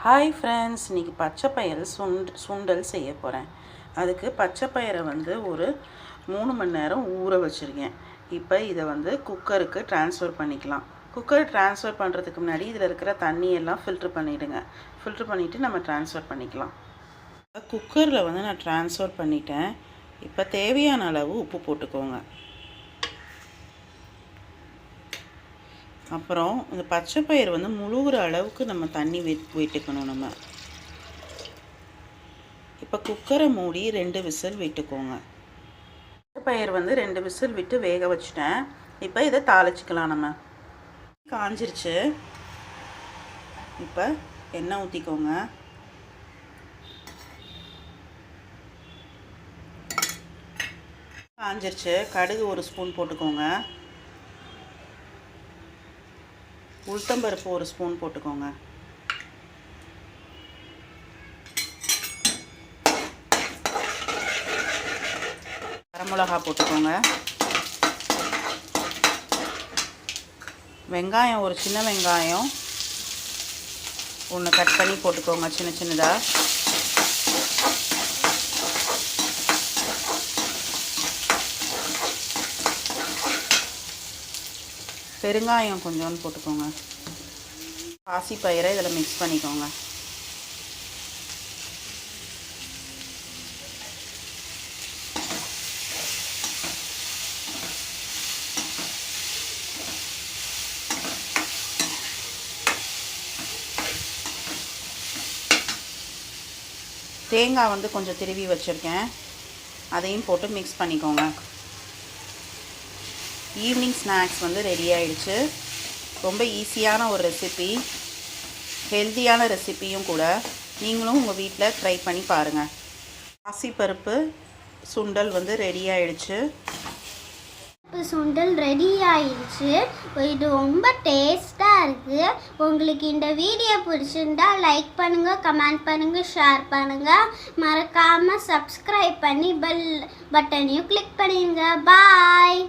Hi friends, இன்றைக்கி பச்சைப்பயிறு சுண்டல் செய்ய போகிறேன். அதுக்கு பச்சைப்பயிரை ஒரு 3 மணி நேரம் ஊற வச்சுருக்கேன். இப்போ இதை குக்கருக்கு ட்ரான்ஸ்ஃபர் பண்ணிக்கலாம். குக்கர் ட்ரான்ஸ்ஃபர் பண்ணுறதுக்கு முன்னாடி இதில் இருக்கிற தண்ணியெல்லாம் ஃபில்ட்ரு பண்ணிவிடுங்க. ஃபில்ட்ரு பண்ணிவிட்டு நம்ம ட்ரான்ஸ்ஃபர் பண்ணிக்கலாம். குக்கரில் நான் ட்ரான்ஸ்ஃபர் பண்ணிட்டேன். இப்போ தேவையான அளவு உப்பு போட்டுக்கோங்க. அப்புறம் இந்த பச்சைப்பயிறு முழுகிற அளவுக்கு நம்ம தண்ணி விட்டுக்கணும். நம்ம இப்போ குக்கரை மூடி 2 விசில் விட்டுக்கோங்க. பயிர் 2 விசில் விட்டு வேக வச்சுட்டேன். இப்போ இதை தாளிச்சிக்கலாம். நம்ம காஞ்சிருச்சு. இப்போ எண்ணெய் ஊற்றிக்கோங்க. காஞ்சிருச்சு. கடுகு 1 ஸ்பூன் போட்டுக்கோங்க. உளுத்தம்பருப்பு 1 ஸ்பூன் போட்டுக்கோங்க. வரமிளகா போட்டுக்கோங்க. வெங்காயம், ஒரு சின்ன வெங்காயம் 1 கட் பண்ணி போட்டுக்கோங்க, சின்ன சின்னதாக. பெருங்காயம் கொஞ்சோன்னு போட்டுக்கோங்க. பாசிப்பயிரை இதில் மிக்ஸ் பண்ணிக்கோங்க. தேங்காய் கொஞ்சம் திருவி வச்சுருக்கேன், அதையும் போட்டு மிக்ஸ் பண்ணிக்கோங்க. ஈவினிங் ஸ்நாக்ஸ் ரெடி ஆகிடுச்சு. ரொம்ப ஈஸியான ஒரு ரெசிபி, ஹெல்த்தியான ரெசிபியும் கூட. நீங்களும் உங்கள் வீட்டில் ட்ரை பண்ணி பாருங்கள். பாசிப்பருப்பு சுண்டல் ரெடி ஆகிடுச்சு. சுண்டல் ரெடி ஆயிடுச்சு. இது ரொம்ப டேஸ்ட்டாக இருக்குது. உங்களுக்கு இந்த வீடியோ பிடிச்சிருந்தா லைக் பண்ணுங்கள், கமெண்ட் பண்ணுங்கள், ஷேர் பண்ணுங்கள். மறக்காமல் சப்ஸ்கிரைப் பண்ணி பெல் பட்டனையும் கிளிக் பண்ணிடுங்க. பாய்.